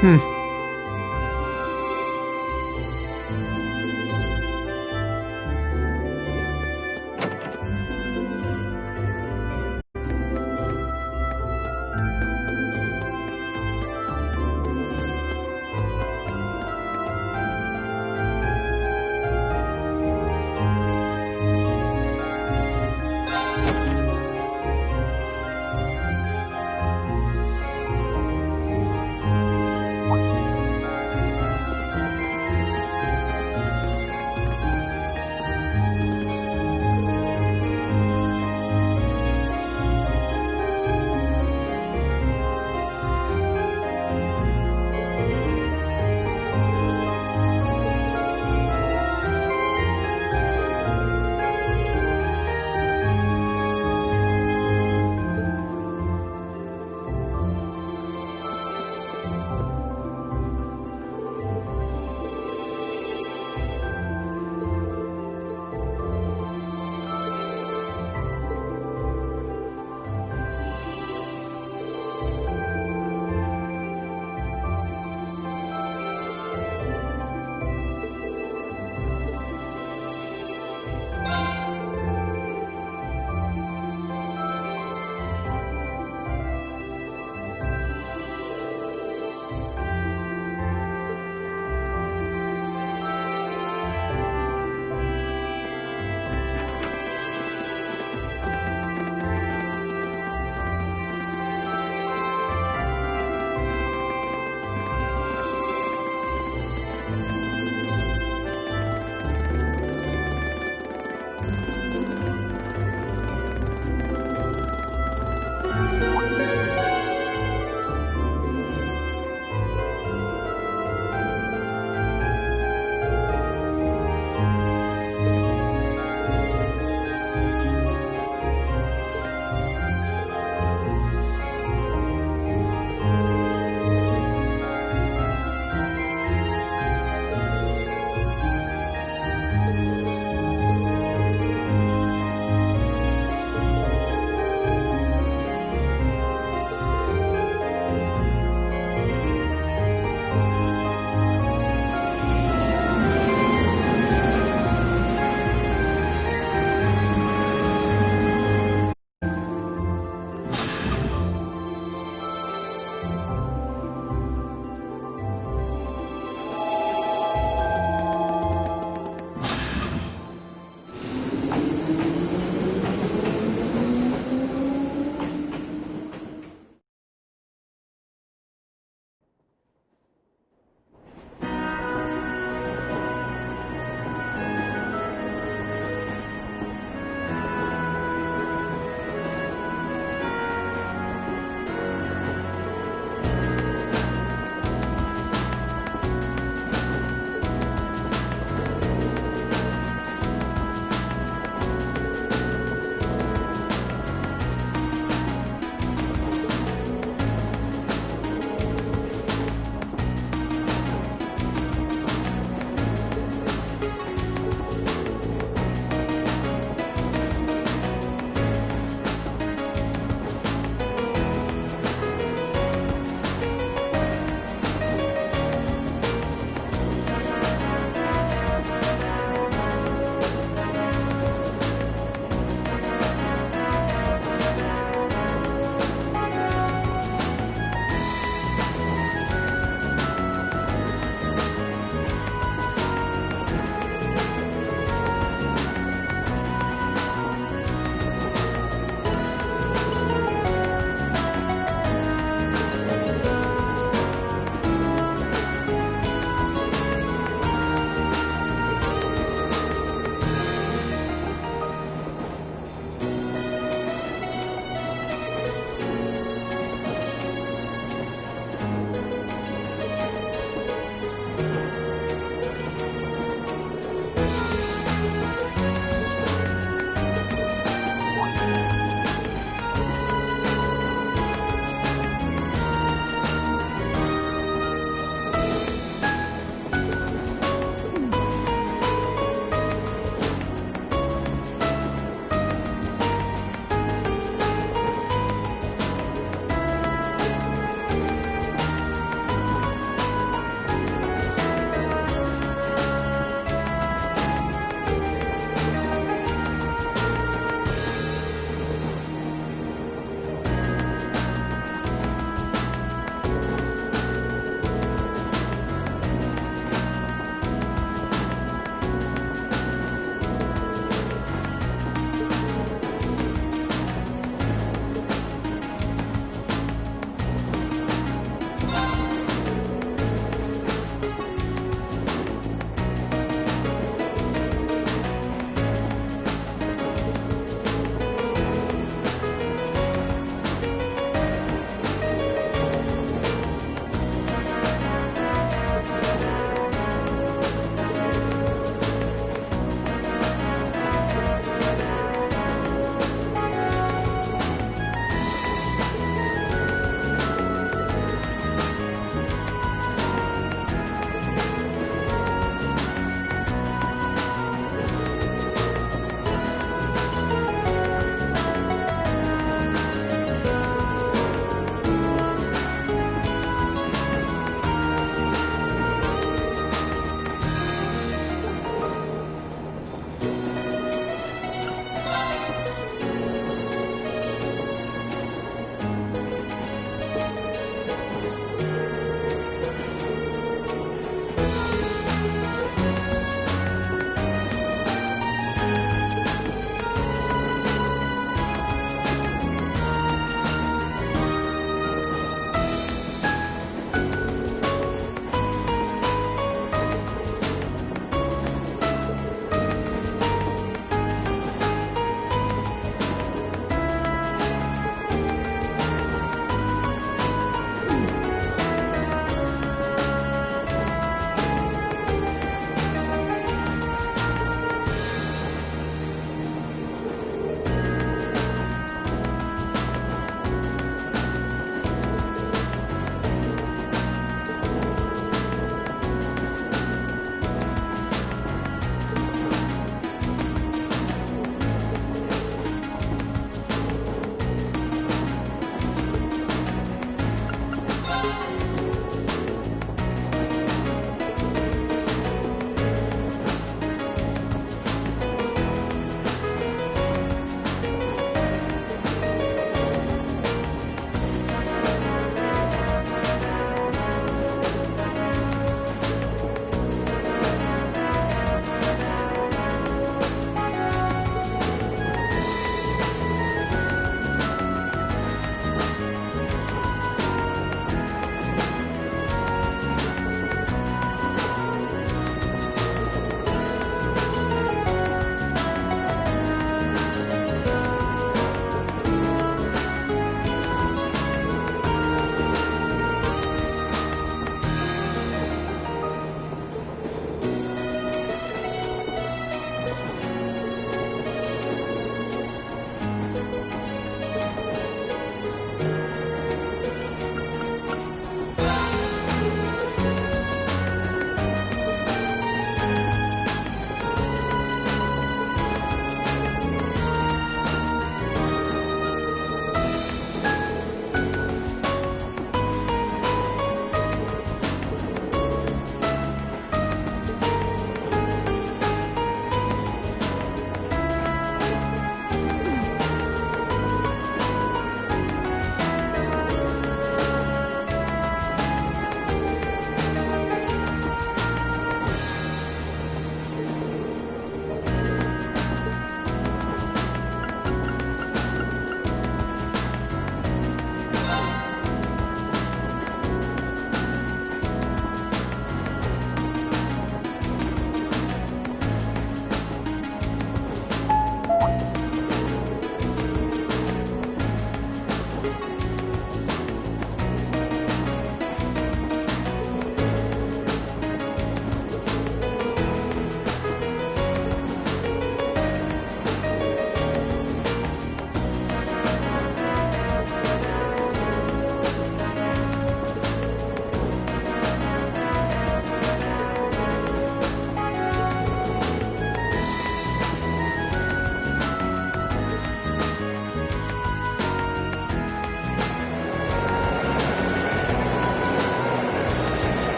Hmm.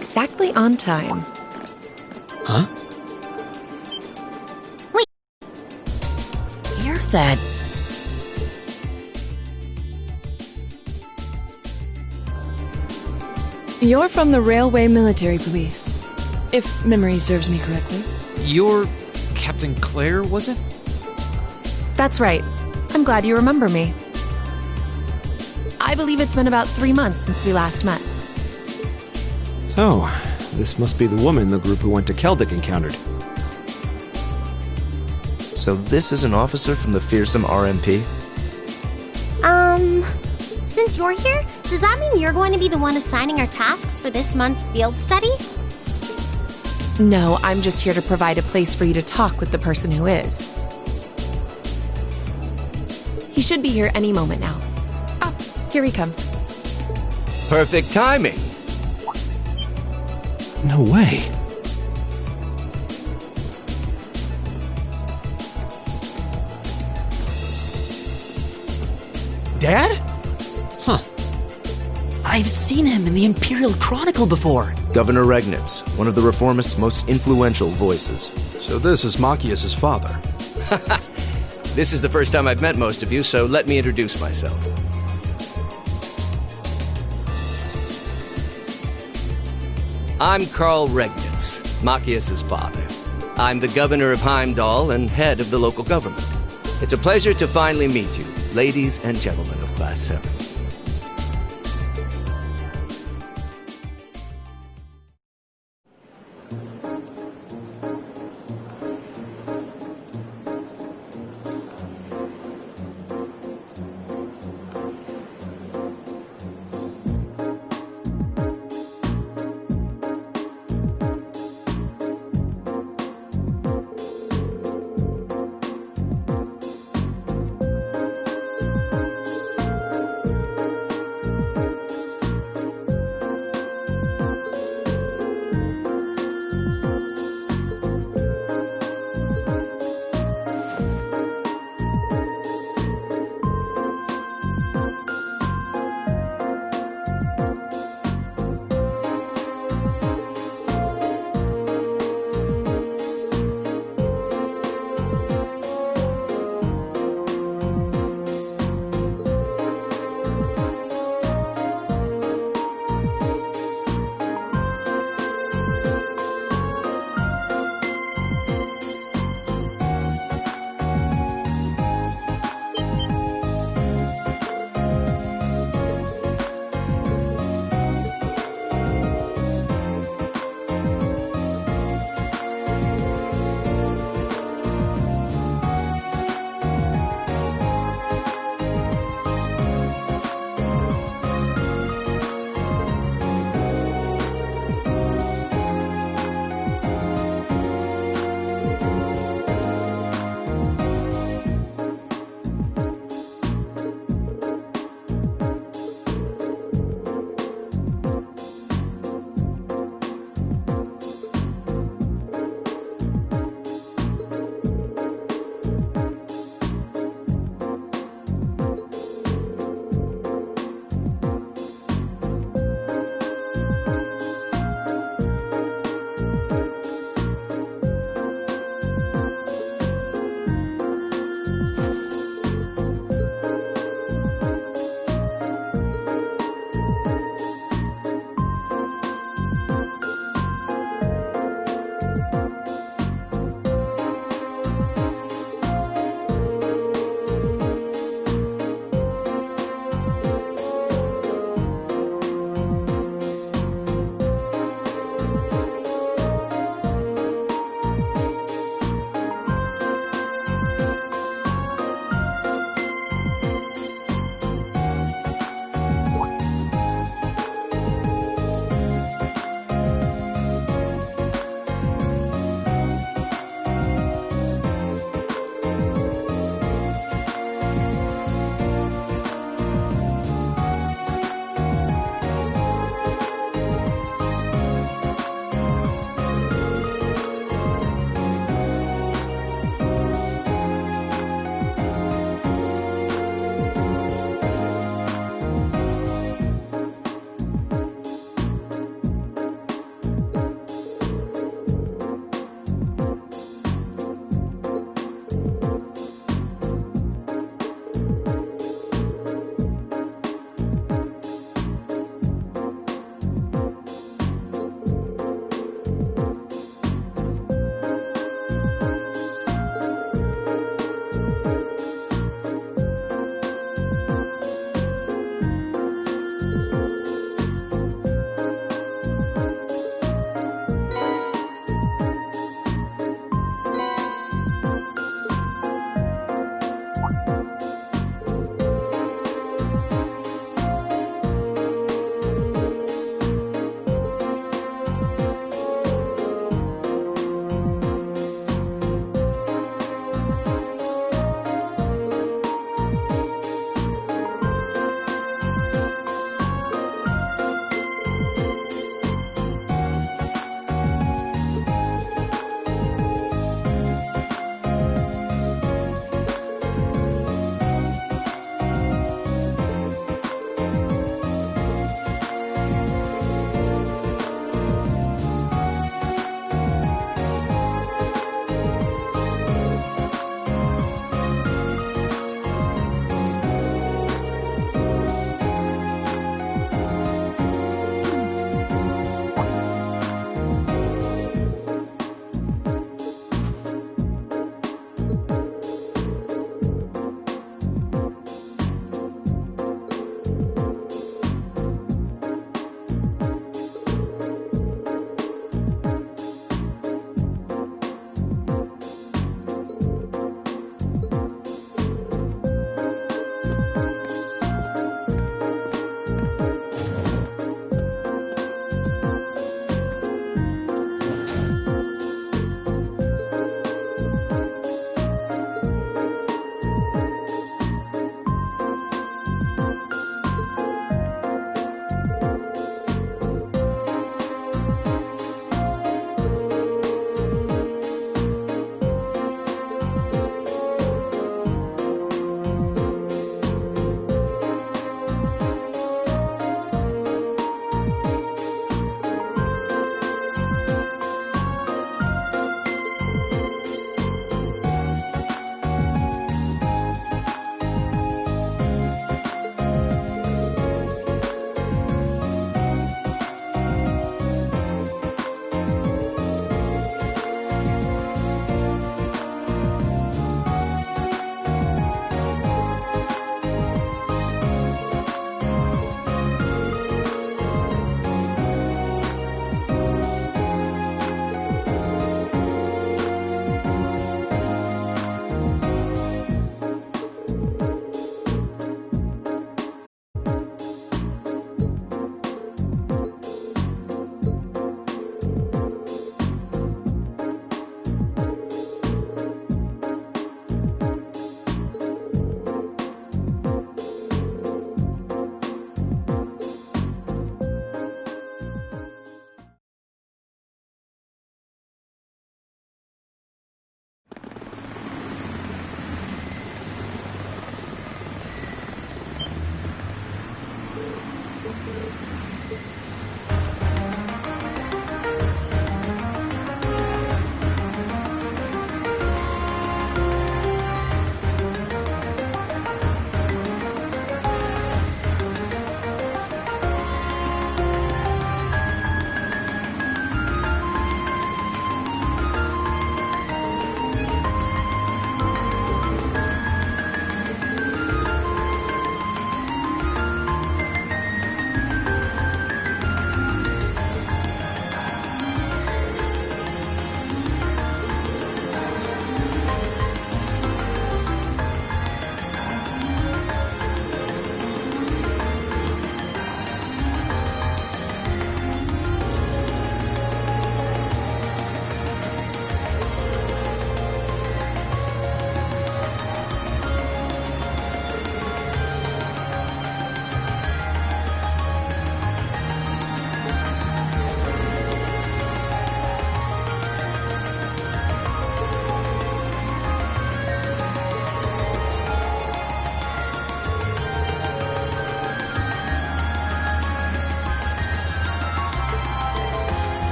exactly on time. Huh? Wait. Hear that? You're from the Railway Military Police, if memory serves me correctly. You're Captain Claire, was it? That's right. I'm glad you remember me. I believe it's been about 3 months since we last met. So, this must be the woman the group who went to Keldic encountered. So this is an officer from the fearsome RMP? Since you're here, does that mean you're going to be the one assigning our tasks for this month's field study? No, I'm just here to provide a place for you to talk with the person who is. He should be here any moment now. Ah, here he comes. Perfect timing. No way. Dad? Huh. I've seen him in the Imperial Chronicle before. Governor Regnitz, one of the Reformists' most influential voices. So this is Machias' father. This is the first time I've met most of you, so let me introduce myself. I'm Karl Regnitz, Machias' father. I'm the governor of Heimdall and head of the local government. It's a pleasure to finally meet you, ladies and gentlemen of Class 7.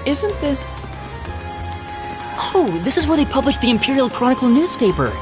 Isn't this... Oh, this is where they published the Imperial Chronicle newspaper.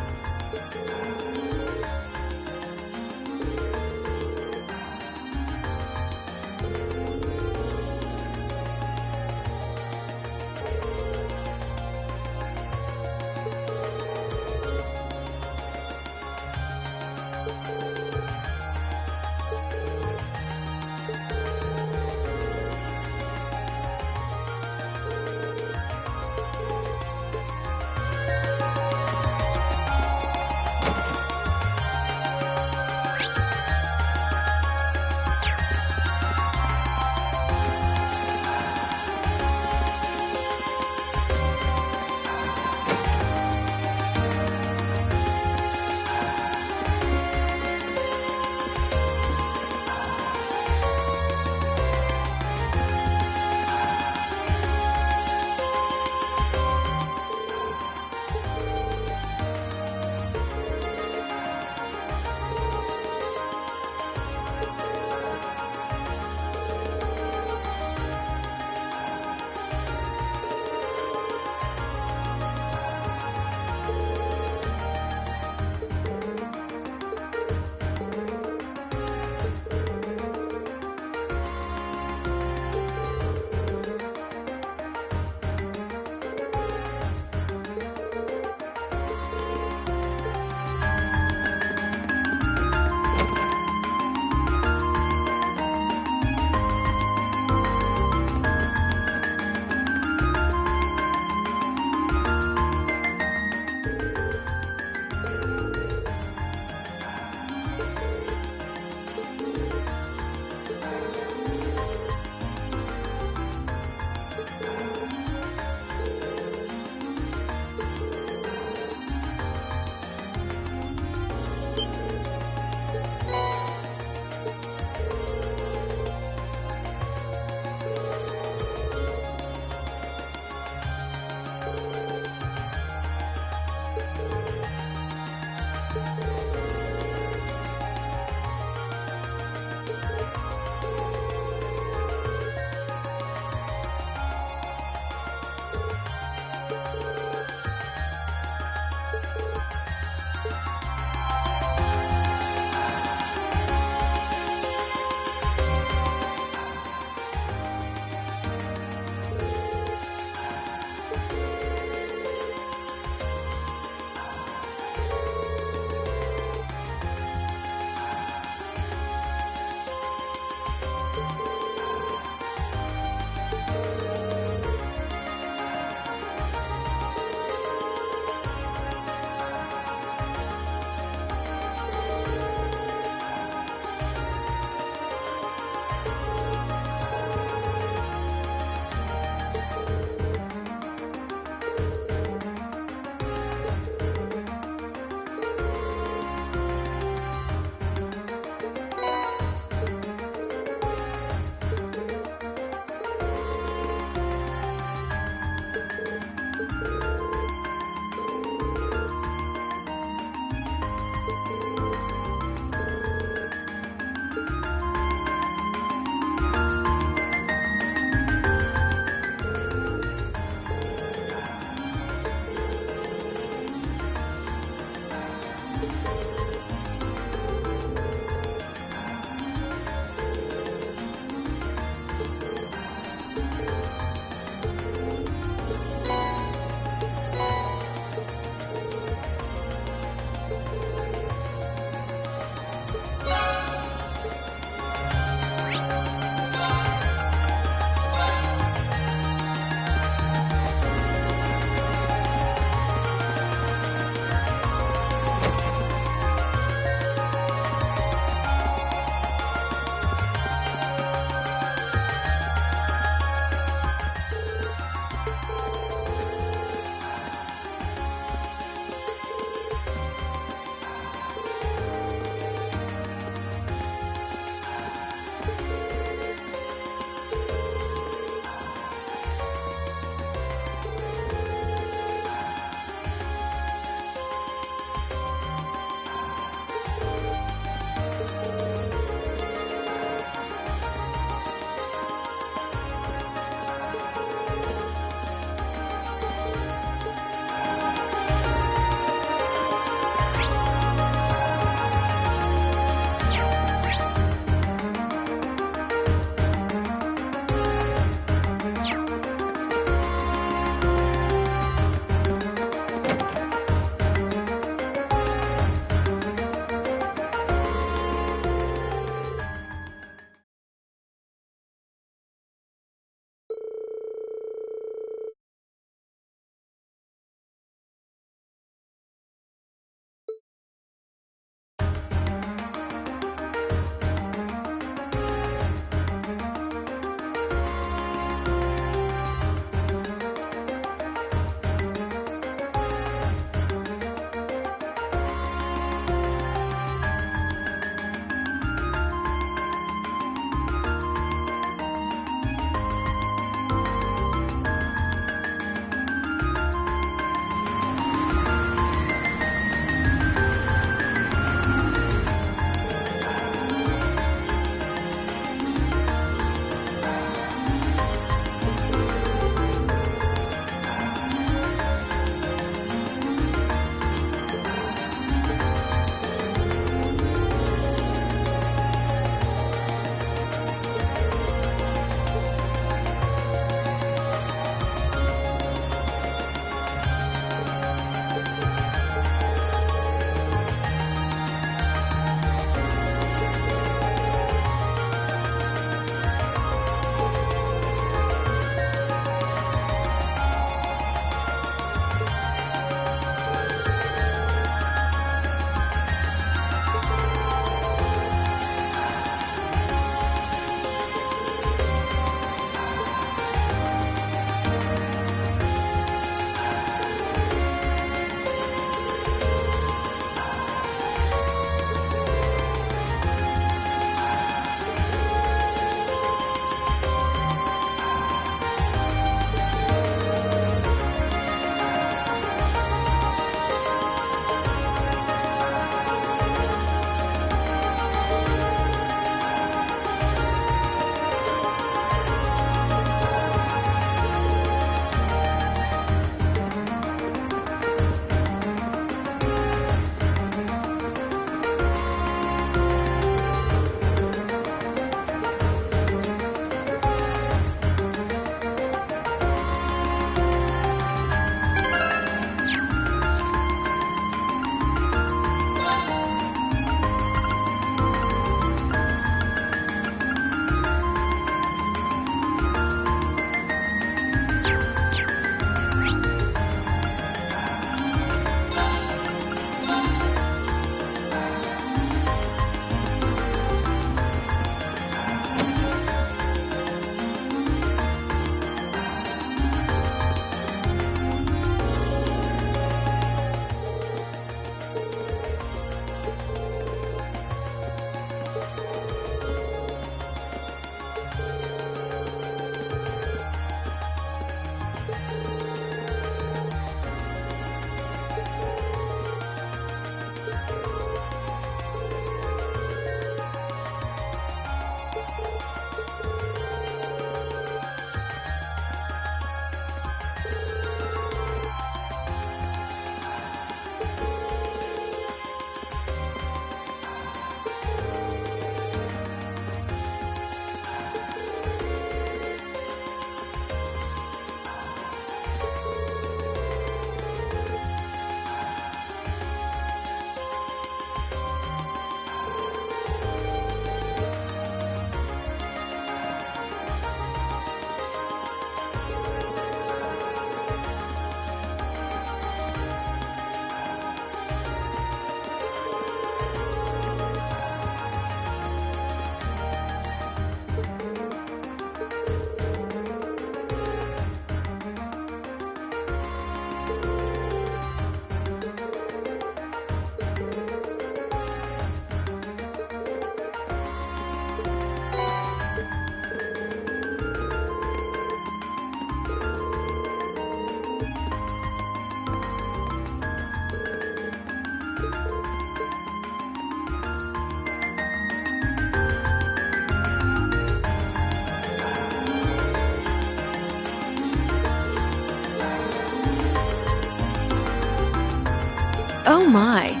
my.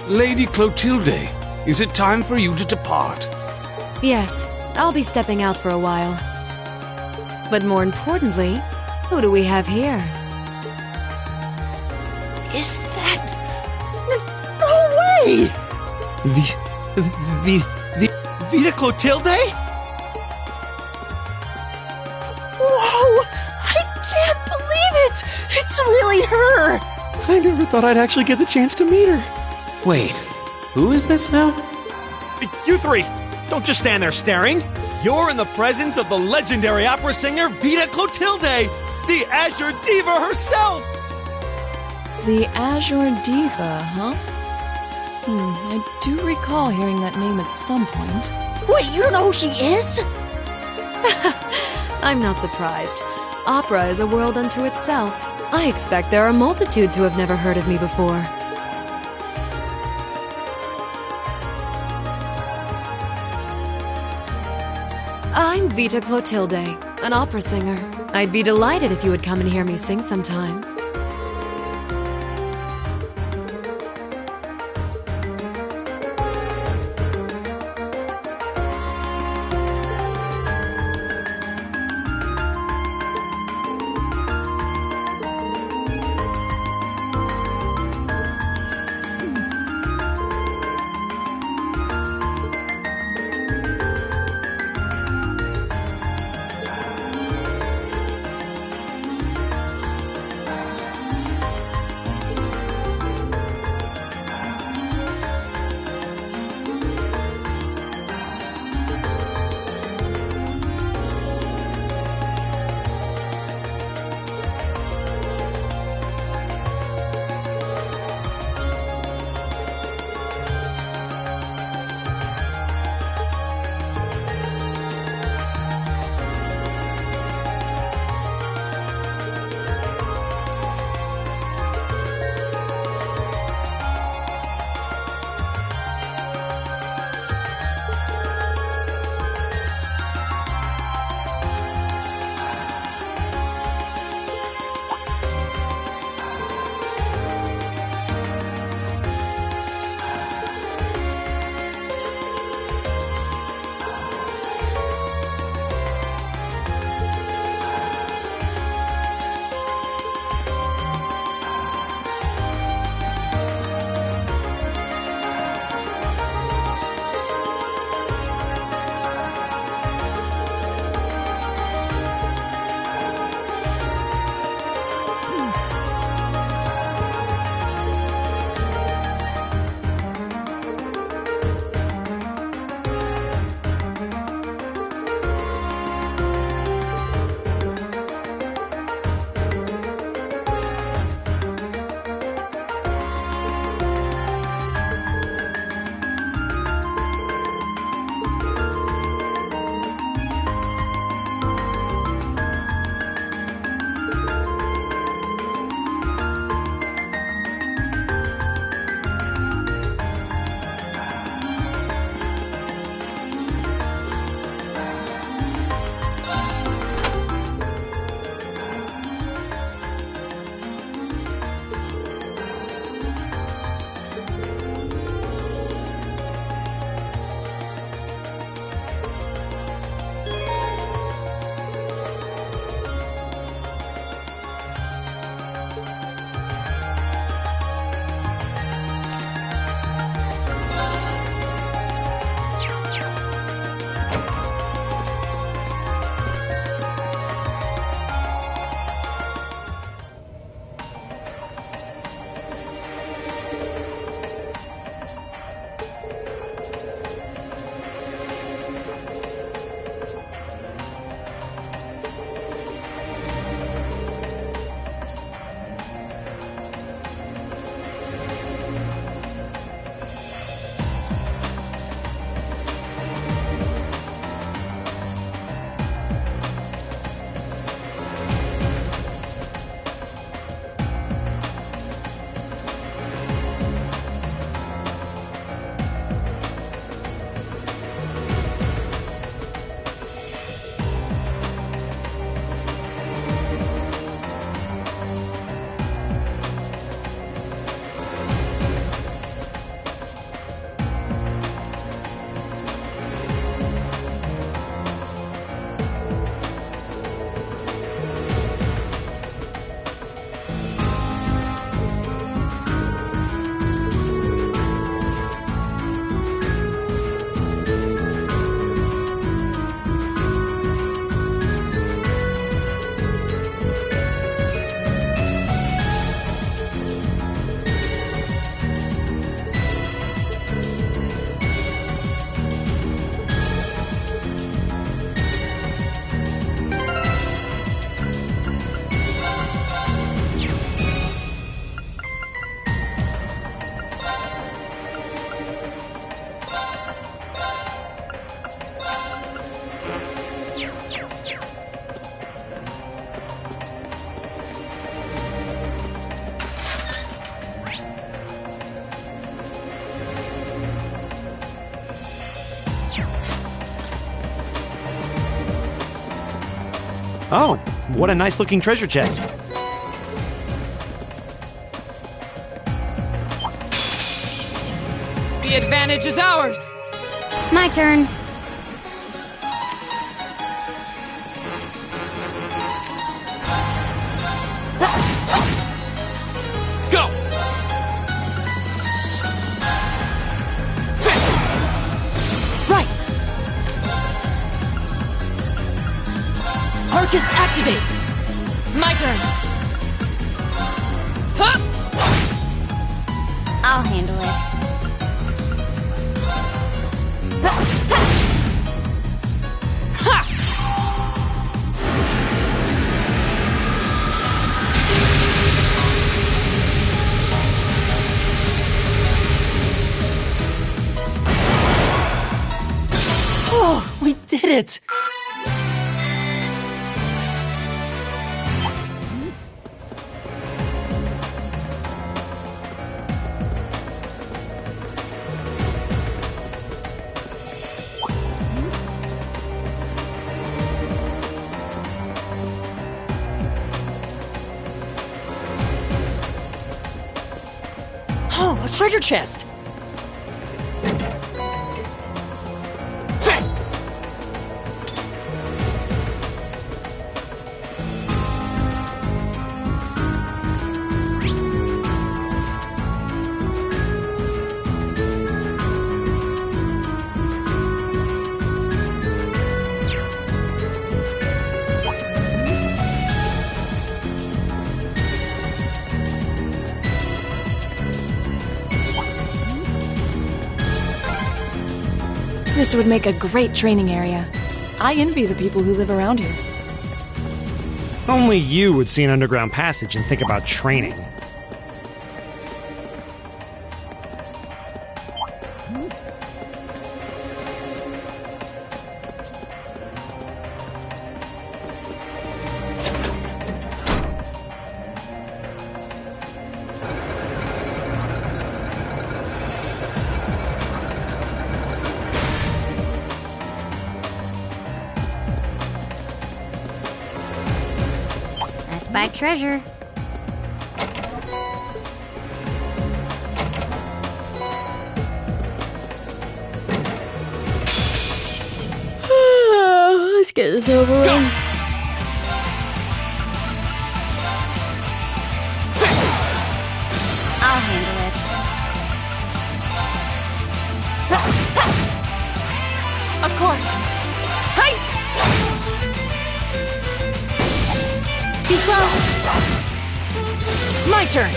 Lady Clotilde, is it time for you to depart? Yes, I'll be stepping out for a while. But more importantly, who do we have here? Is that... No way! Vita Clotilde? Whoa! I can't believe it! It's really her! I never thought I'd actually get the chance to meet her. Wait, who is this now? You three, don't just stand there staring. You're in the presence of the legendary opera singer Vita Clotilde, the Azure Diva herself! The Azure Diva, huh? I do recall hearing that name at some point. Wait, you don't know who she is? I'm not surprised. Opera is a world unto itself. I expect there are multitudes who have never heard of me before. I'm Vita Clotilde, an opera singer. I'd be delighted if you would come and hear me sing sometime. Oh, what a nice-looking treasure chest. The advantage is ours! My turn. Go! Right! Arcus, activate! My turn! Huh! I'll handle it. Oh, we did it! Oh, a treasure chest! This would make a great training area. I envy the people who live around here. Only you would see an underground passage and think about training. By treasure. Let's get this over with. I'll handle it. Of course. Hi! Too slow. My turn!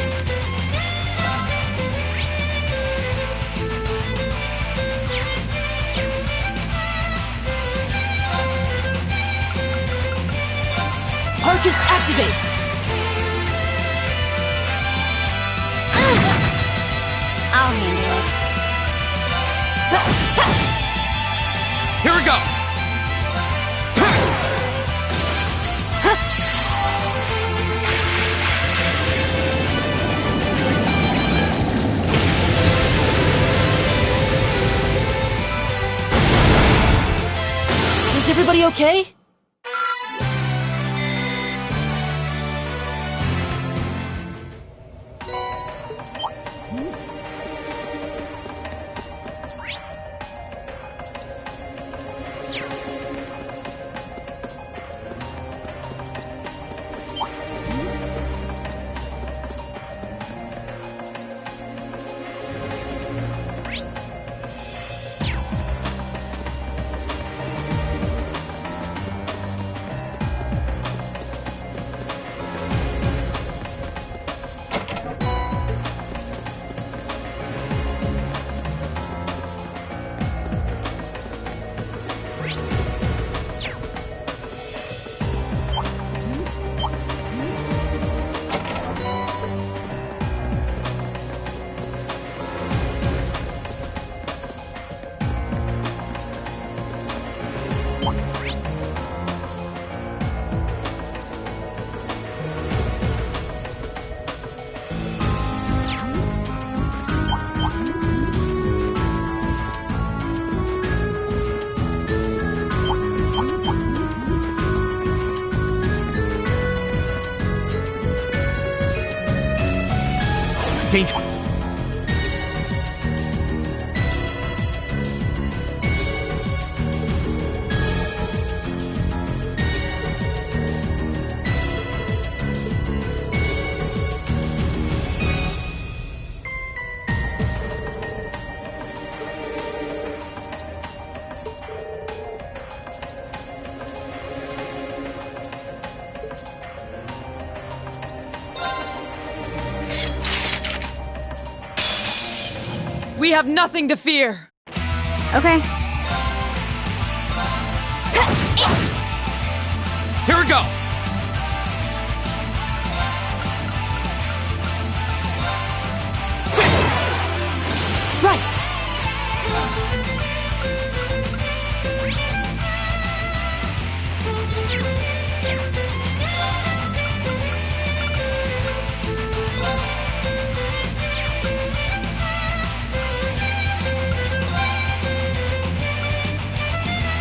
Arcus, activate! I'll handle it. Here we go! Is everybody okay? danger. We have nothing to fear. Okay. Here we go! Right!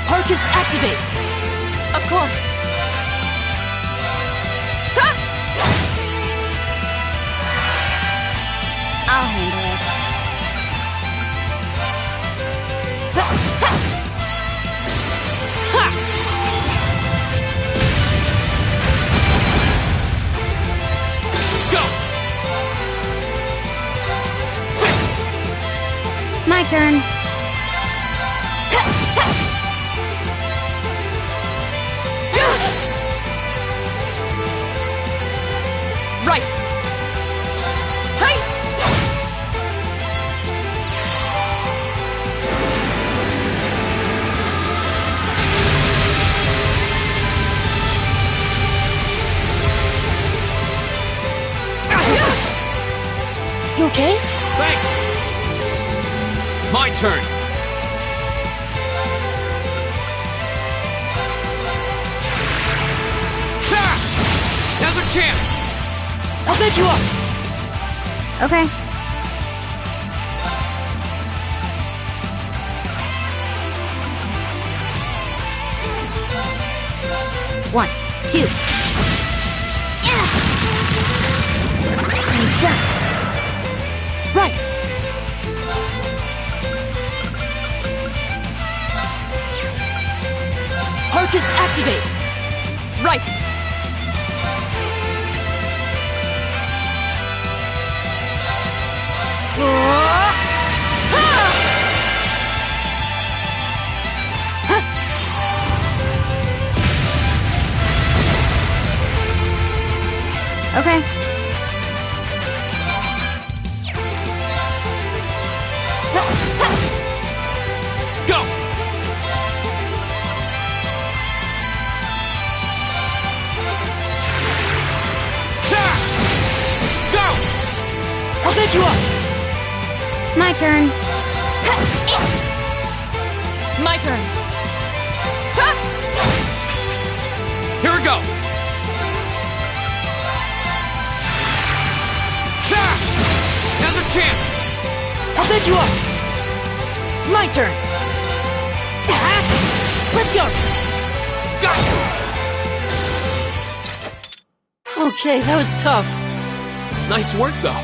Arcus, activate! Of course. I'll handle it. Go! My turn. Right. Hey! You okay? Thanks! My turn! Ha! Now's our chance! I'll take you up! Okay. One, two. I'm done. Right! Arcus, activate! Right. Okay. Go! Go! I'll take you up! My turn. My turn. Here we go! Now's our chance! I'll take you up! My turn! Let's go! Got you! Okay, that was tough. Nice work, though.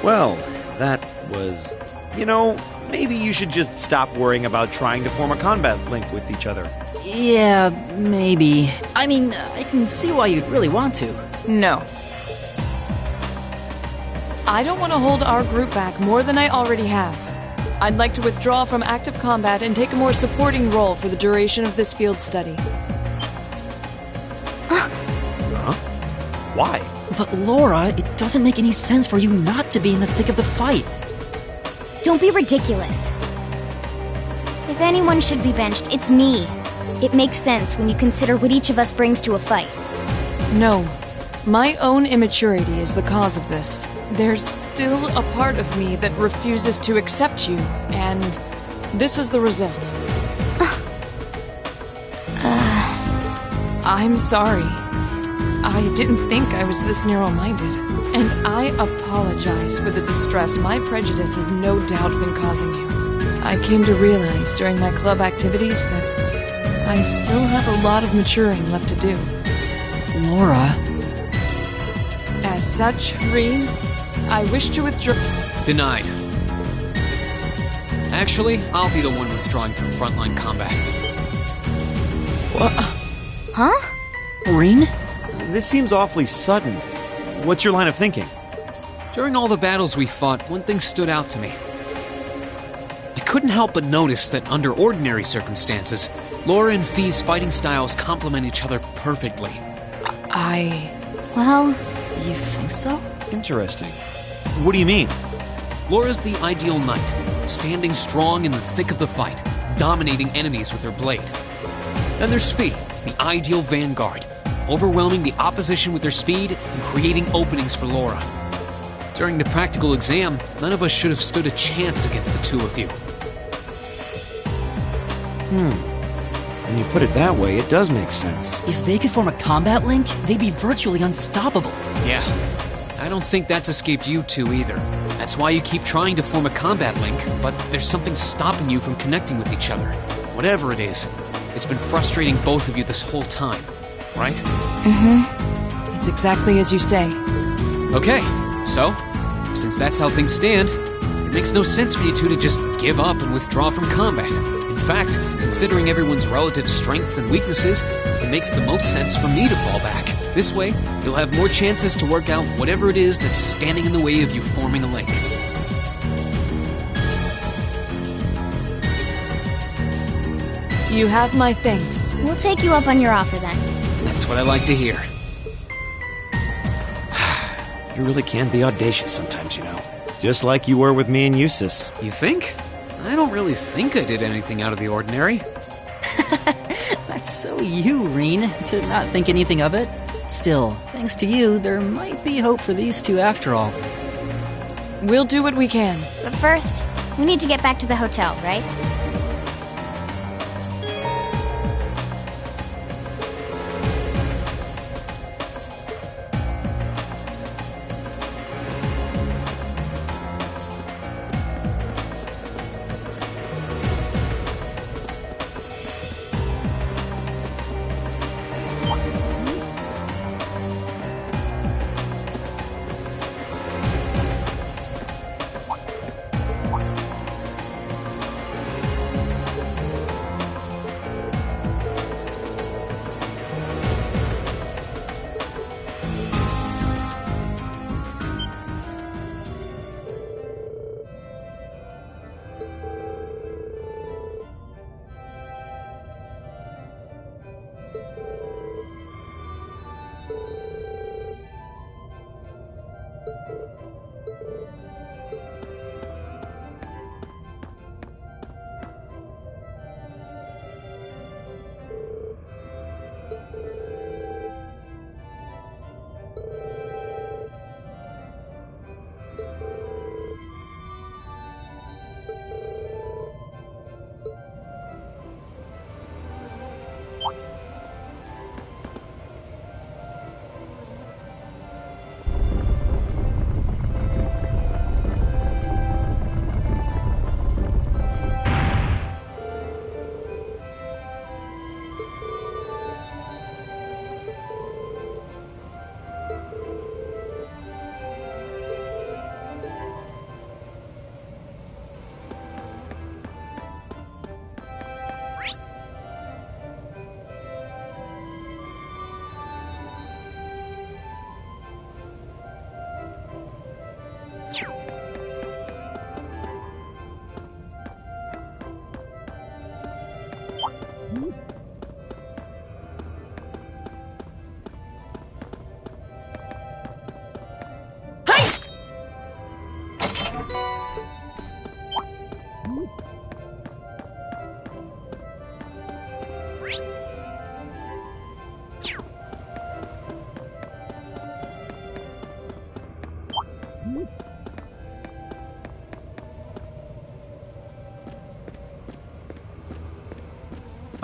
Well, that was... You know, maybe you should just stop worrying about trying to form a combat link with each other. Yeah, maybe. I mean, I can see why you'd really want to. No. I don't want to hold our group back more than I already have. I'd like to withdraw from active combat and take a more supporting role for the duration of this field study. Huh? Why? But Laura, it doesn't make any sense for you not to be in the thick of the fight. Don't be ridiculous. If anyone should be benched, it's me. It makes sense when you consider what each of us brings to a fight. No. My own immaturity is the cause of this. There's still a part of me that refuses to accept you, and this is the result. I'm sorry. I didn't think I was this narrow-minded. And I apologize for the distress my prejudice has no doubt been causing you. I came to realize during my club activities that I still have a lot of maturing left to do. Laura. As such, Rean, I wish to withdraw... Denied. Actually, I'll be the one withdrawing from frontline combat. What? Huh? Rean? This seems awfully sudden. What's your line of thinking? During all the battles we fought, one thing stood out to me. I couldn't help but notice that under ordinary circumstances, Laura and Fee's fighting styles complement each other perfectly. Well... You think so? Interesting. What do you mean? Laura's the ideal knight, standing strong in the thick of the fight, dominating enemies with her blade. Then there's Fee, the ideal vanguard, overwhelming the opposition with her speed and creating openings for Laura. During the practical exam, none of us should have stood a chance against the two of you. When you put it that way, it does make sense. If they could form a combat link, they'd be virtually unstoppable. Yeah, I don't think that's escaped you two either. That's why you keep trying to form a combat link, but there's something stopping you from connecting with each other. Whatever it is, it's been frustrating both of you this whole time, right? It's exactly as you say. Okay, so, since that's how things stand, it makes no sense for you two to just give up and withdraw from combat. In fact, considering everyone's relative strengths and weaknesses, it makes the most sense for me to fall back. This way, you'll have more chances to work out whatever it is that's standing in the way of you forming a link. You have my thanks. We'll take you up on your offer then. That's what I like to hear. You really can be audacious sometimes, you know. Just like you were with me and Eustace. You think? I don't really think I did anything out of the ordinary. That's so you, Rean, to not think anything of it. Still, thanks to you, there might be hope for these two after all. We'll do what we can. But first, we need to get back to the hotel, right?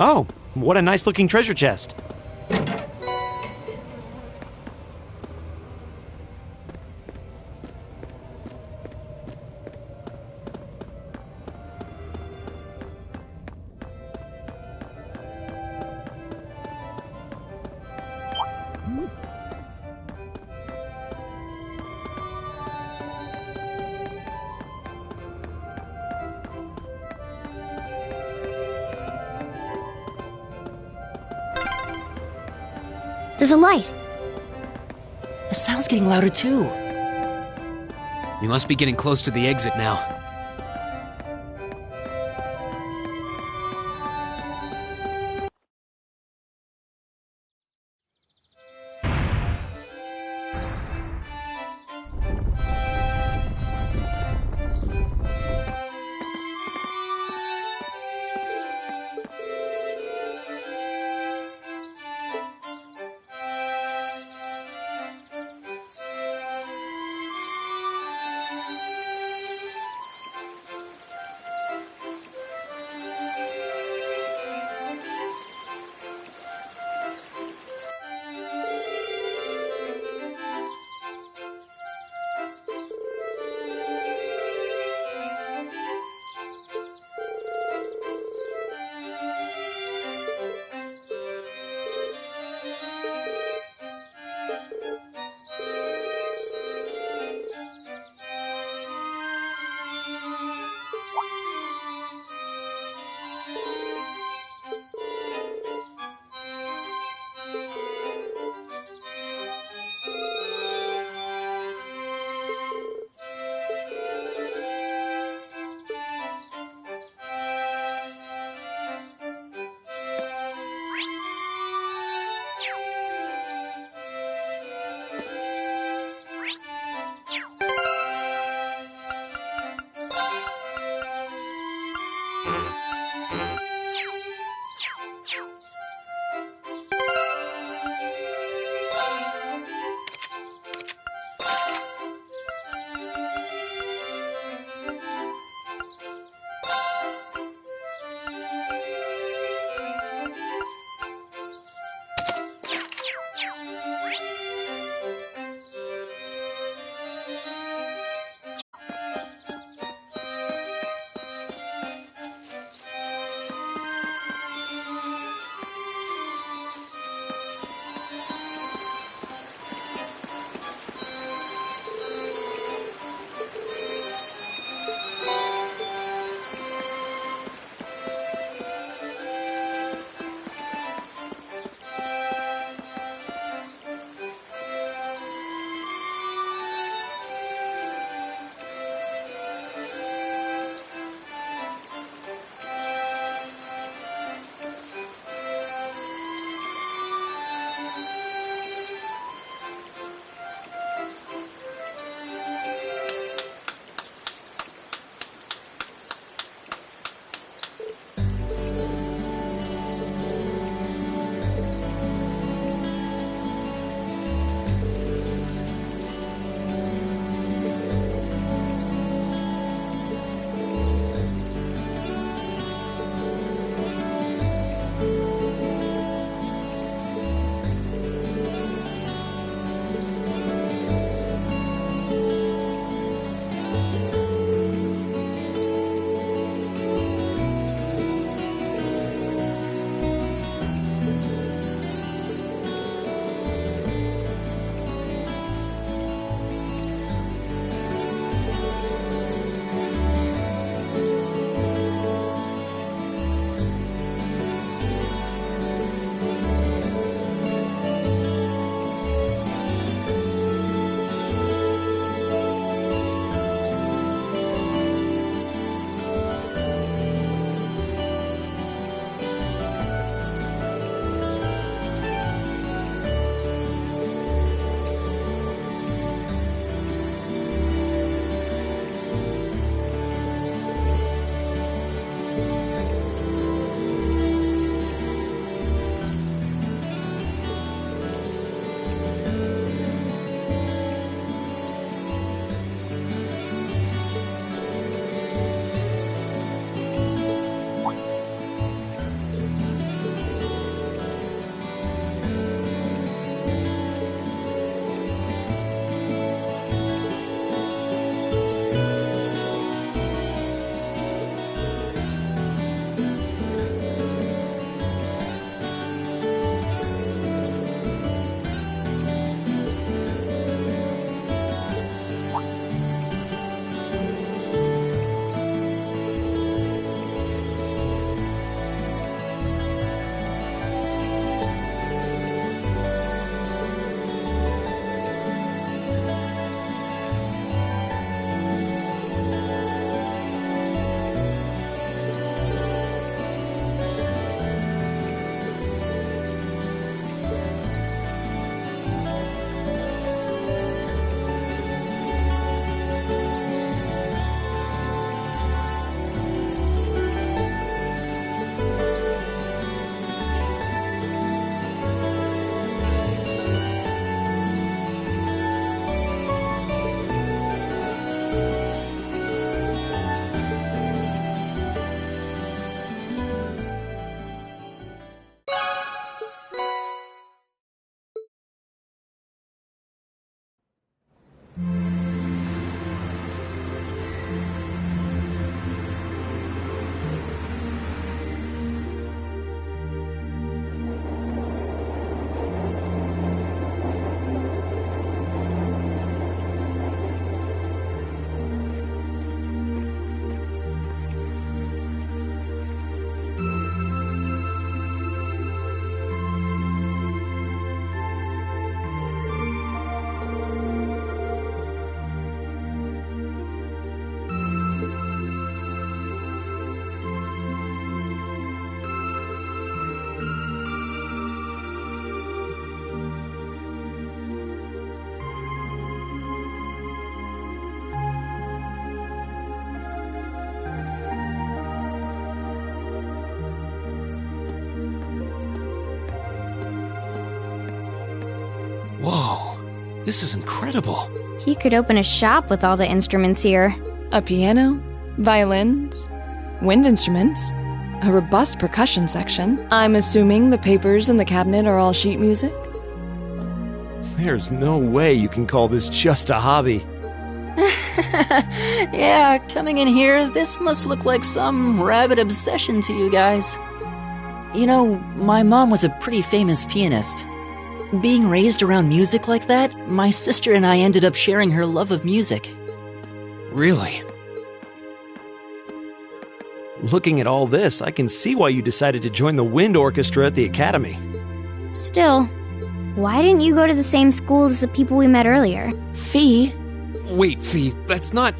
Oh, what a nice looking treasure chest. There's a light. The sound's getting louder too. We must be getting close to the exit now. Whoa, this is incredible. He could open a shop with all the instruments here. A piano, violins, wind instruments, a robust percussion section. I'm assuming the papers in the cabinet are all sheet music? There's no way you can call this just a hobby. Yeah, coming in here, this must look like some rabid obsession to you guys. You know, my mom was a pretty famous pianist. Being raised around music like that, my sister and I ended up sharing her love of music. Really? Looking at all this, I can see why you decided to join the wind orchestra at the academy. Still, why didn't you go to the same school as the people we met earlier? Fee? Wait, Fee, that's not...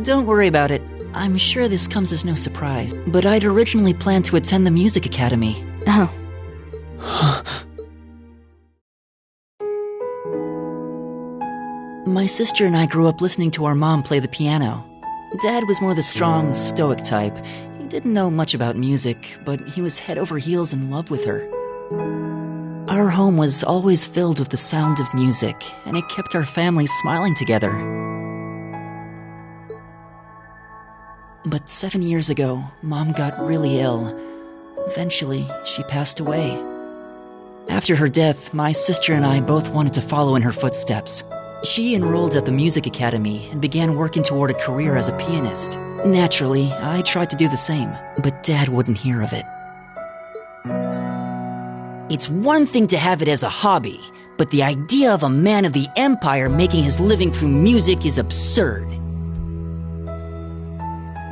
Don't worry about it. I'm sure this comes as no surprise, but I'd originally planned to attend the music academy. Oh. My sister and I grew up listening to our mom play the piano. Dad was more the strong, stoic type. He didn't know much about music, but he was head over heels in love with her. Our home was always filled with the sound of music, and it kept our family smiling together. But 7 years ago, Mom got really ill. Eventually, she passed away. After her death, my sister and I both wanted to follow in her footsteps. She enrolled at the music academy and began working toward a career as a pianist. Naturally, I tried to do the same, but Dad wouldn't hear of it. It's one thing to have it as a hobby, but the idea of a man of the Empire making his living through music is absurd.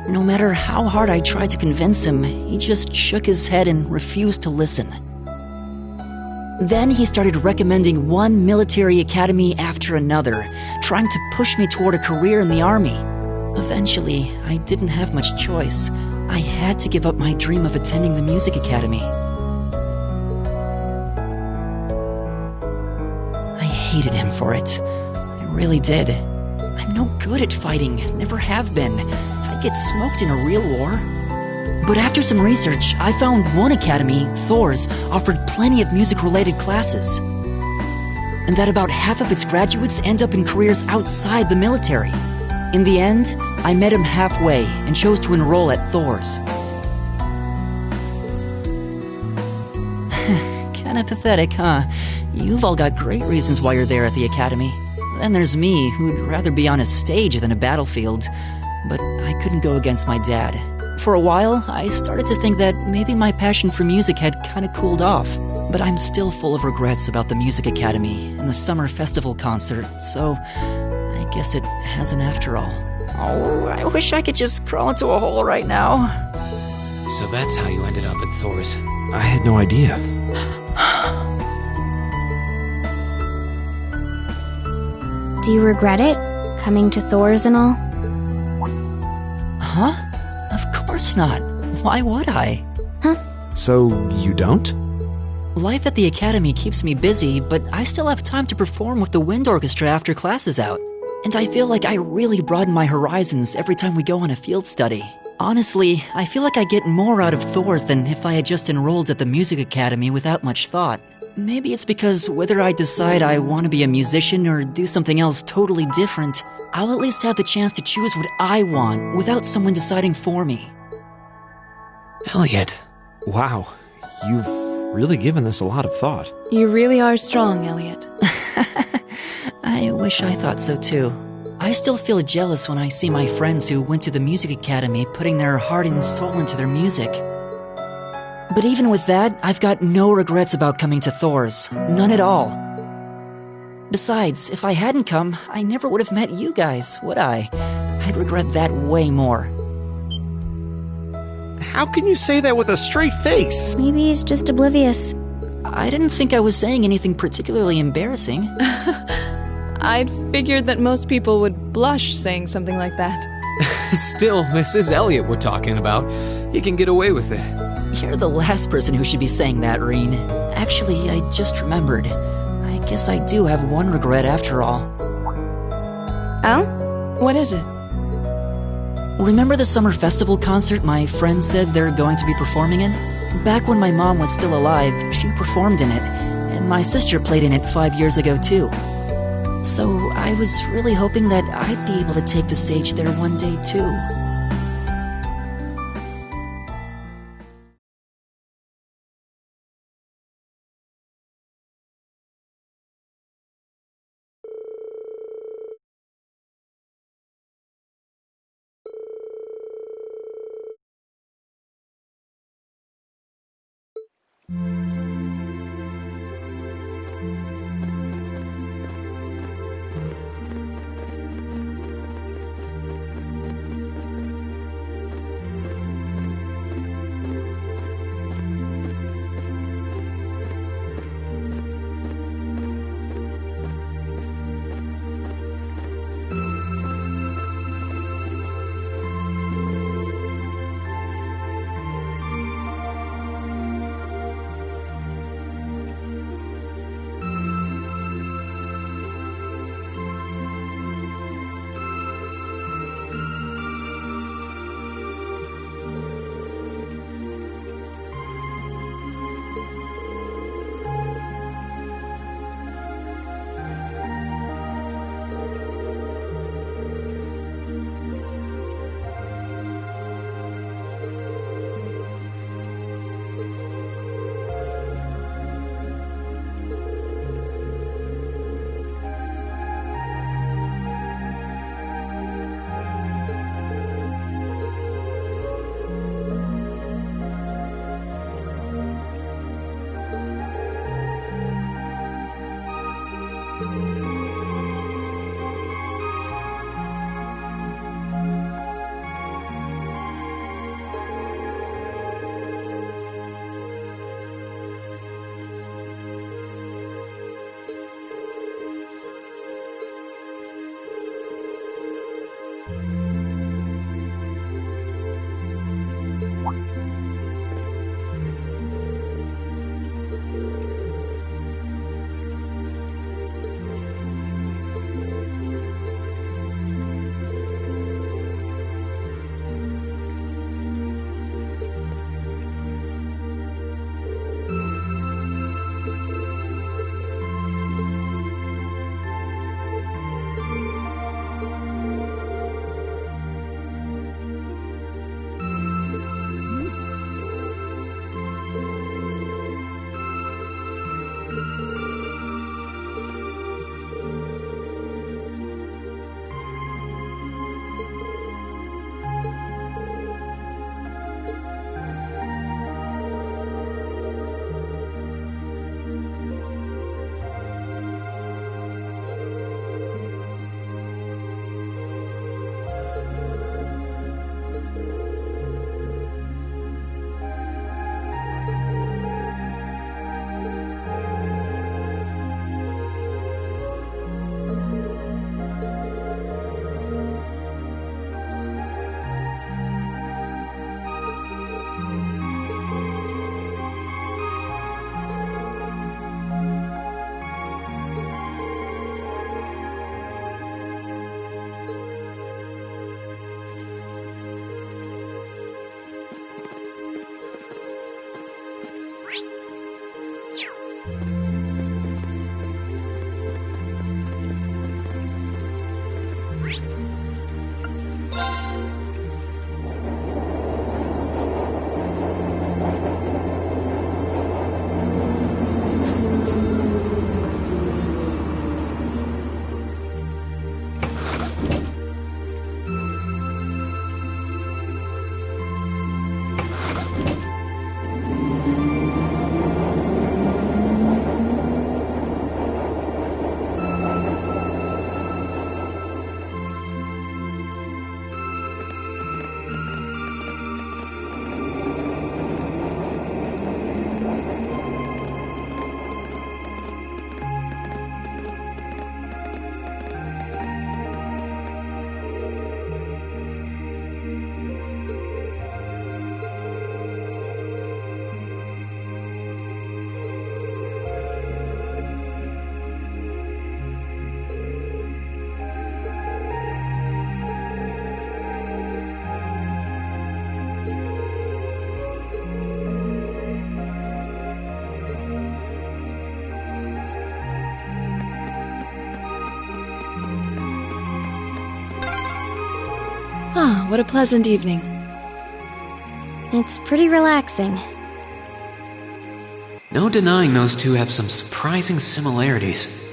No matter how hard I tried to convince him, he just shook his head and refused to listen. Then he started recommending one military academy after another, trying to push me toward a career in the army. Eventually, I didn't have much choice. I had to give up my dream of attending the music academy. I hated him for it. I really did. I'm no good at fighting, never have been. I'd get smoked in a real war. But after some research, I found one academy, Thor's, offered plenty of music-related classes. And that about half of its graduates end up in careers outside the military. In the end, I met him halfway and chose to enroll at Thor's. Kinda pathetic, huh? You've all got great reasons why you're there at the academy. Then there's me, who'd rather be on a stage than a battlefield. But I couldn't go against my dad. For a while, I started to think that maybe my passion for music had kinda cooled off. But I'm still full of regrets about the music academy and the summer festival concert, so I guess it hasn't after all. Oh, I wish I could just crawl into a hole right now. So that's how you ended up at Thor's. I had no idea. Do you regret it? Coming to Thor's and all? Huh? Of course not. Why would I? Huh? So, you don't? Life at the academy keeps me busy, but I still have time to perform with the wind orchestra after class is out. And I feel like I really broaden my horizons every time we go on a field study. Honestly, I feel like I get more out of Thor's than if I had just enrolled at the music academy without much thought. Maybe it's because whether I decide I want to be a musician or do something else totally different, I'll at least have the chance to choose what I want without someone deciding for me. Elliot. Wow, you've really given this a lot of thought. You really are strong, Elliot. I wish I thought so too. I still feel jealous when I see my friends who went to the music academy putting their heart and soul into their music. But even with that, I've got no regrets about coming to Thor's. None at all. Besides, if I hadn't come, I never would have met you guys, would I? I'd regret that way more. How can you say that with a straight face? Maybe he's just oblivious. I didn't think I was saying anything particularly embarrassing. I'd figured that most people would blush saying something like that. Still, this is Elliot we're talking about. He can get away with it. You're the last person who should be saying that, Reen. Actually, I just remembered. I guess I do have one regret after all. Oh? What is it? Remember the summer festival concert my friends said they're going to be performing in? Back when my mom was still alive, she performed in it, and My sister played in it 5 years ago, too. So I was really hoping that I'd be able to take the stage there one day, too. what a pleasant evening. It's pretty relaxing. No denying those two have some surprising similarities.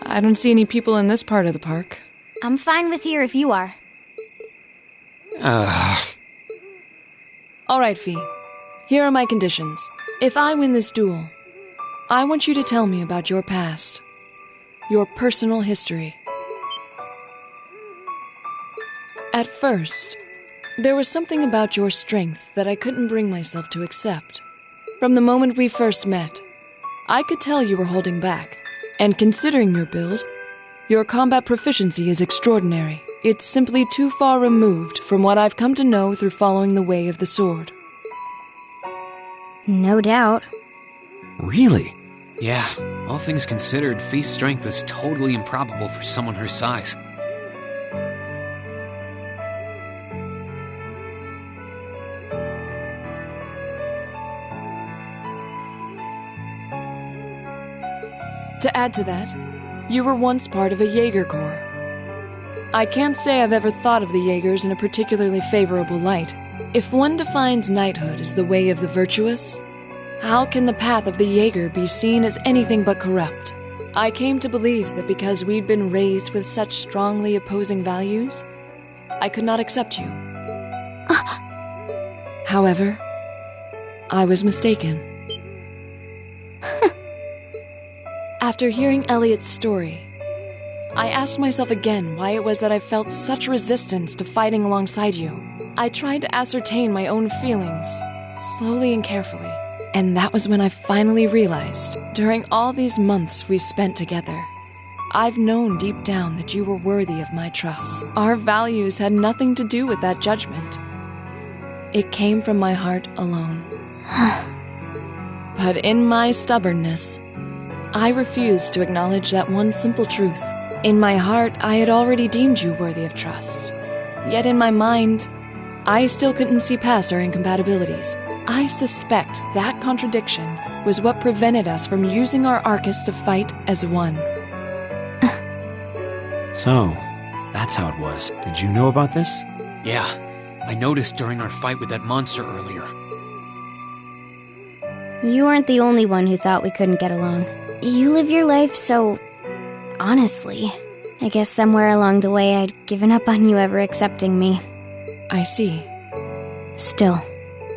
I don't see any people in this part of the park. I'm fine with here if you are. Alright, Fee. Here are my conditions. If I win this duel, I want you to tell me about your past. Your personal history. At first, there was something about your strength that I couldn't bring myself to accept. From the moment we first met, I could tell you were holding back. And considering your build, your combat proficiency is extraordinary. It's simply too far removed from what I've come to know through following the way of the sword. No doubt. Really? Yeah, all things considered, Fee's strength is totally improbable for someone her size. To add to that, you were once part of a Jaeger Corps. I can't say I've ever thought of the Jaegers in a particularly favorable light. If one defines knighthood as the way of the virtuous, how can the path of the Jaeger be seen as anything but corrupt? I came to believe that because we'd been raised with such strongly opposing values, I could not accept you. However, I was mistaken. After hearing Elliot's story, I asked myself again why it was that I felt such resistance to fighting alongside you. I tried to ascertain my own feelings, slowly and carefully, and that was when I finally realized, during all these months we spent together, I've known deep down that you were worthy of my trust. Our values had nothing to do with that judgment. It came from my heart alone. But in my stubbornness, I refused to acknowledge that one simple truth. In my heart, I had already deemed you worthy of trust. Yet in my mind, I still couldn't see past our incompatibilities. I suspect that contradiction was what prevented us from using our Arcus to fight as one. So, that's how it was. Did you know about this? Yeah, I noticed during our fight with that monster earlier. You weren't the only one who thought we couldn't get along. You live your life so... honestly. I guess somewhere along the way I'd given up on you ever accepting me. I see. Still,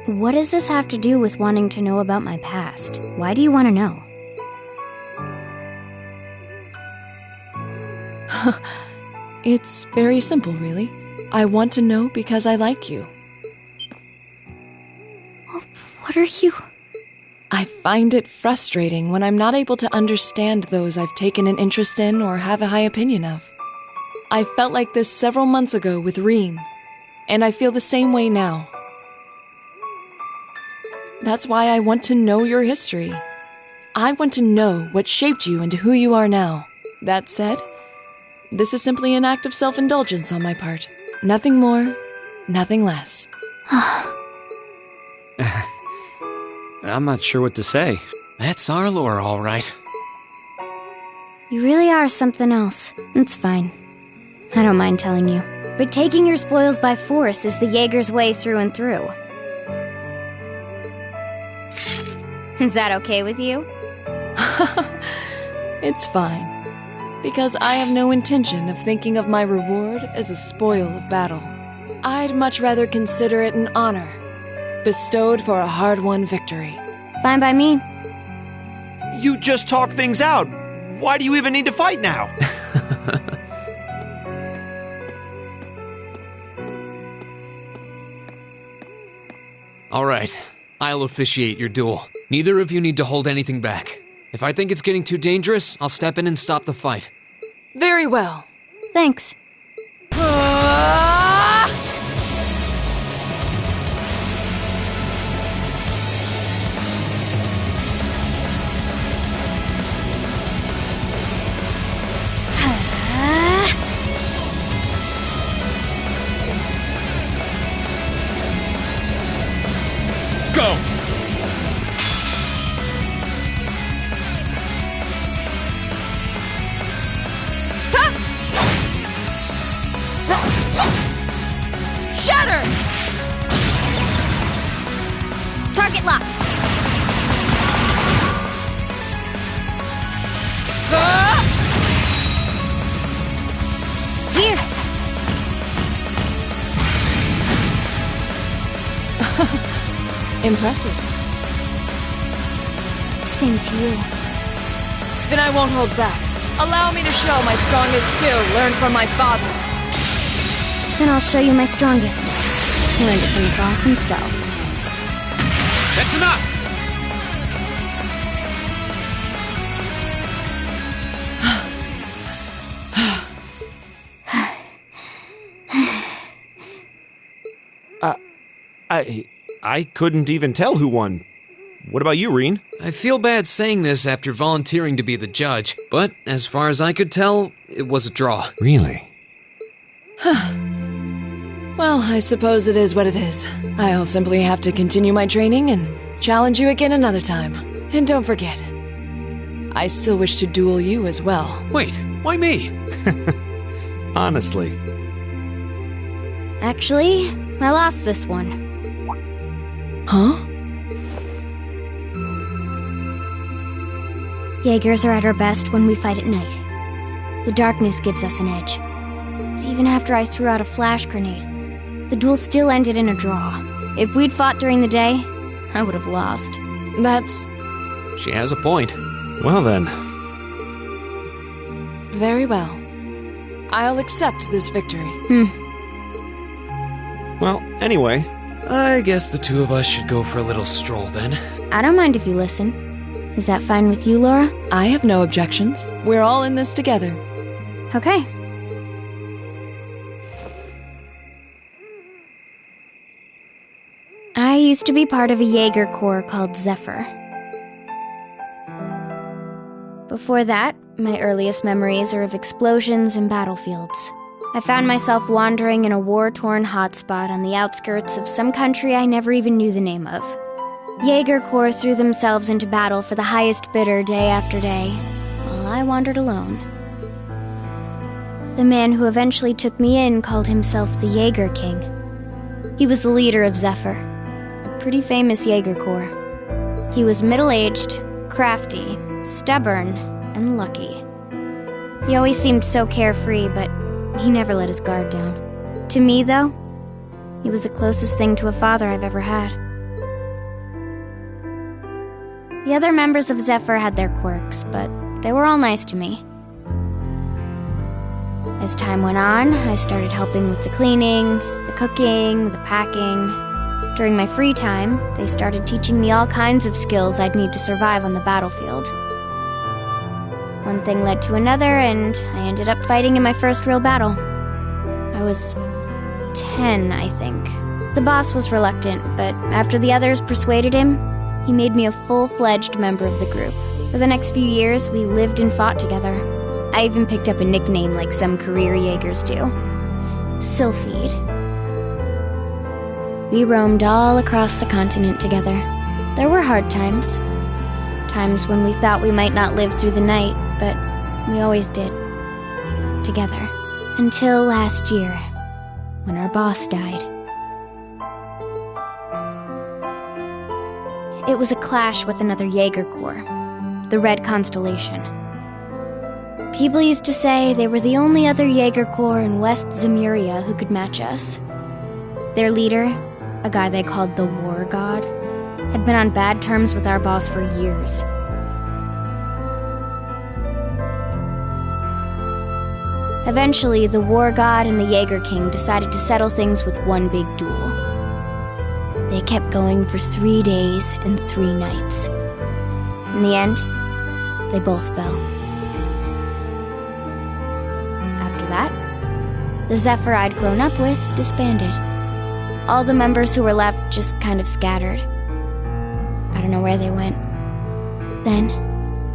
what does this have to do with wanting to know about my past? Why do you want to know? It's very simple, really. I want to know because I like you. What are you... I find it frustrating when I'm not able to understand those I've taken an interest in or have a high opinion of. I felt like this several months ago with Reen, and I feel the same way now. That's why I want to know your history. I want to know what shaped you into who you are now. That said, this is simply an act of self-indulgence on my part. Nothing more, nothing less. I'm not sure what to say. That's our lore, all right. You really are something else. It's fine. I don't mind telling you. But taking your spoils by force is the Jaeger's way through and through. Is that okay with you? It's fine. Because I have no intention of thinking of my reward as a spoil of battle. I'd much rather consider it an honor, bestowed for a hard-won victory. Fine by me. You just talk things out. Why do you even need to fight now? All right, I'll officiate your duel. Neither of you need to hold anything back. If I think it's getting too dangerous, I'll step in and stop the fight. Very well. Thanks. Go! Shatter! Target locked. Here. Impressive. Same to you. Then I won't hold back. Allow me to show my strongest skill learned from my father. Then I'll show you my strongest. Learned it from the boss himself. That's enough! I couldn't even tell who won. What about you, Reen? I feel bad saying this after volunteering to be the judge, but as far as I could tell, it was a draw. Really? Well, I suppose it is what it is. I'll simply have to continue my training and challenge you again another time. And don't forget, I still wish to duel you as well. Wait, why me? Honestly. Actually, I lost this one. Huh? Jaegers are at our best when we fight at night. The darkness gives us an edge. But even after I threw out a flash grenade, the duel still ended in a draw. If we'd fought during the day, I would have lost. That's... She has a point. Well then. very well. I'll accept this victory. Well, anyway, I guess the two of us should go for a little stroll then. I don't mind if you listen. Is that fine with you, Laura? I have no objections. We're all in this together. Okay. I used to be part of a Jaeger Corps called Zephyr. Before that, my earliest memories are of explosions and battlefields. I found myself wandering in a war-torn hotspot on the outskirts of some country I never even knew the name of. Jaeger Corps threw themselves into battle for the highest bidder day after day, while I wandered alone. The man who eventually took me in called himself the Jaeger King. He was the leader of Zephyr, a pretty famous Jaeger Corps. He was middle-aged, crafty, stubborn, and lucky. He always seemed so carefree, but he never let his guard down. To me, though, he was the closest thing to a father I've ever had. The other members of Zephyr had their quirks, but they were all nice to me. As time went on, I started helping with the cleaning, the cooking, the packing. During my free time, they started teaching me all kinds of skills I'd need to survive on the battlefield. One thing led to another, and I ended up fighting in my first real battle. I was 10, I think. The boss was reluctant, but after the others persuaded him, he made me a full-fledged member of the group. For the next few years, we lived and fought together. I even picked up a nickname like some career Jaegers do. Sylphide. We roamed all across the continent together. There were hard times. Times when we thought we might not live through the night, but we always did. Together. Until last year, when our boss died. It was a clash with another Jaeger Corps, the Red Constellation. People used to say they were the only other Jaeger Corps in West Zemuria who could match us. Their leader, a guy they called the War God, had been on bad terms with our boss for years. Eventually, the War God and the Jaeger King decided to settle things with one big duel. They kept going for 3 days and 3 nights. In the end, they both fell. After that, the Zephyr I'd grown up with disbanded. All the members who were left just kind of scattered. I don't know where they went. Then,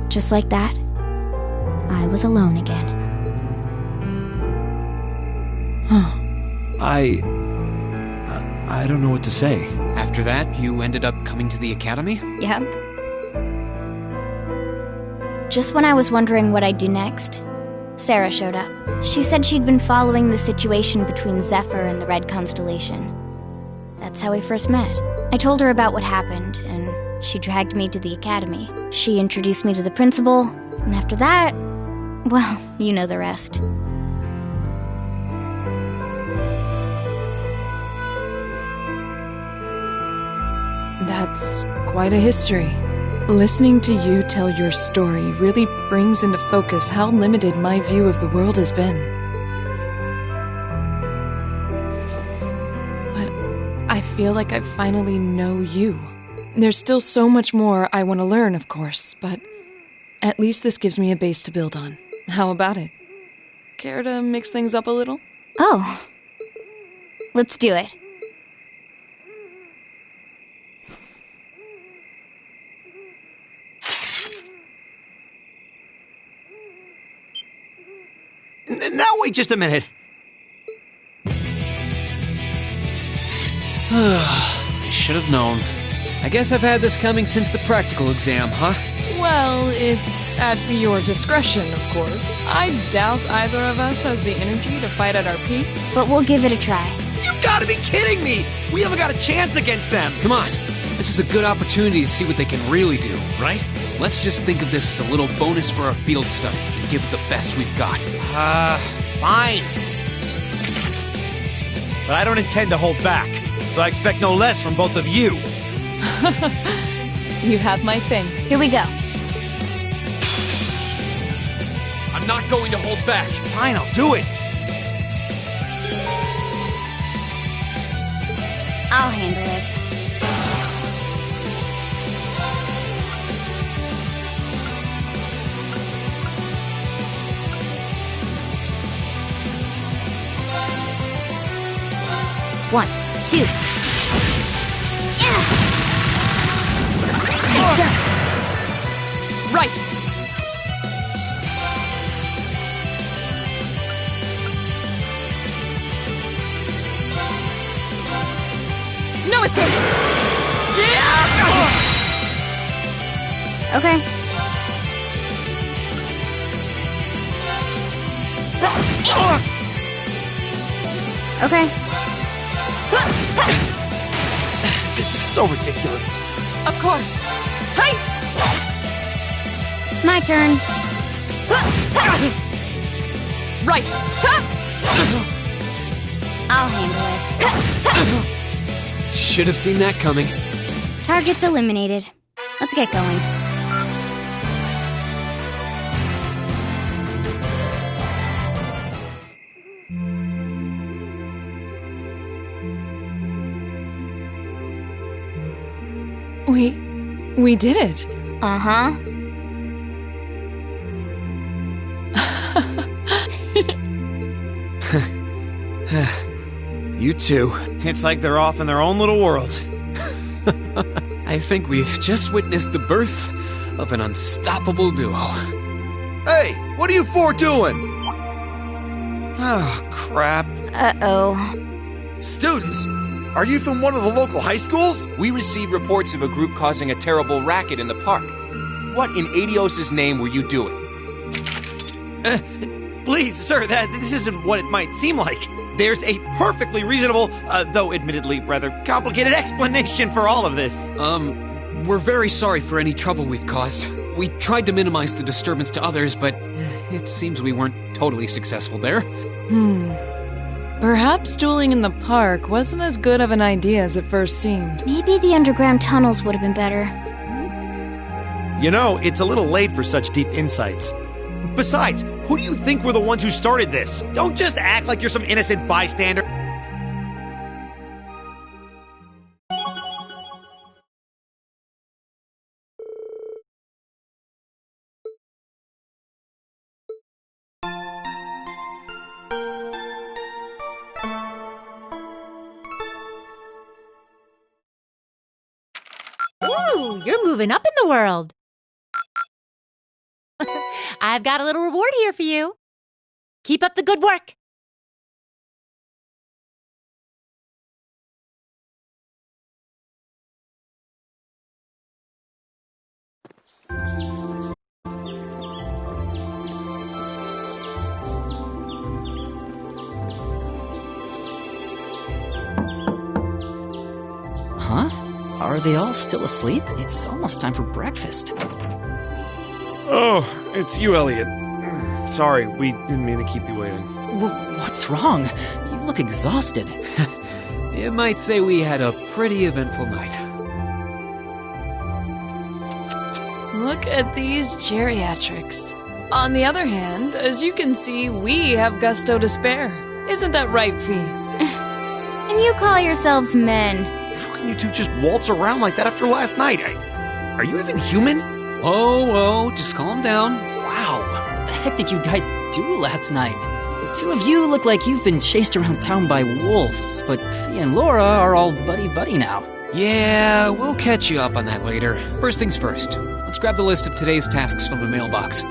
just like that, I was alone again. I don't know what to say. After that, you ended up coming to the academy? Yep. Just when I was wondering what I'd do next, Sarah showed up. She said she'd been following the situation between Zephyr and the Red Constellation. That's how we first met. I told her about what happened, and she dragged me to the academy. She introduced me to the principal, and after that, well, you know the rest. That's quite a history. Listening to you tell your story really brings into focus how limited my view of the world has been. But I feel like I finally know you. There's still so much more I want to learn, of course, but at least this gives me a base to build on. How about it? Care to mix things up a little? Oh. Let's do it. Now wait just a minute. I should have known. I guess I've had this coming since the practical exam, huh? Well, it's at your discretion, of course. I doubt either of us has the energy to fight at our peak. But we'll give it a try. You've got to be kidding me! We haven't got a chance against them! Come on. This is a good opportunity to see what they can really do, right? Let's just think of this as a little bonus for our field study and give it the best we've got. Fine. But I don't intend to hold back, so I expect no less from both of you. You have my thanks. Here we go. I'm not going to hold back. Fine, I'll do it. I'll handle it. One, two. Yeah. Right. No escape. Okay. Okay. This is so ridiculous. Of course. Hi. My turn. Right. I'll handle it. Should have seen that coming. Target's eliminated. Let's get going. We did it. Uh-huh. You two. It's like they're off in their own little world. I think we've just witnessed the birth of an unstoppable duo. Hey, what are you four doing? Oh, crap. Uh-oh. Students, are you from one of the local high schools? We received reports of a group causing a terrible racket in the park. What in Adios' name were you doing? Please, sir, this isn't what it might seem like. There's a perfectly reasonable, though admittedly rather complicated explanation for all of this. We're very sorry for any trouble we've caused. We tried to minimize the disturbance to others, but it seems we weren't totally successful there. Perhaps dueling in the park wasn't as good of an idea as it first seemed. Maybe the underground tunnels would have been better. You know, it's a little late for such deep insights. Besides, who do you think were the ones who started this? Don't just act like you're some innocent bystander. Ooh, you're moving up in the world. I've got a little reward here for you. Keep up the good work. Huh? Are they all still asleep? It's almost time for breakfast. Oh, it's you, Elliot. Sorry, we didn't mean to keep you waiting. What's wrong? You look exhausted. You might say we had a pretty eventful night. Look at these geriatrics. On the other hand, as you can see, we have gusto to spare. Isn't that right, Fee? And you call yourselves men. How can you two just waltz around like that after last night? Are you even human? Whoa, just calm down. Wow, what the heck did you guys do last night? The two of you look like you've been chased around town by wolves, but Fee and Laura are all buddy-buddy now. Yeah, we'll catch you up on that later. First things first, let's grab the list of today's tasks from the mailbox.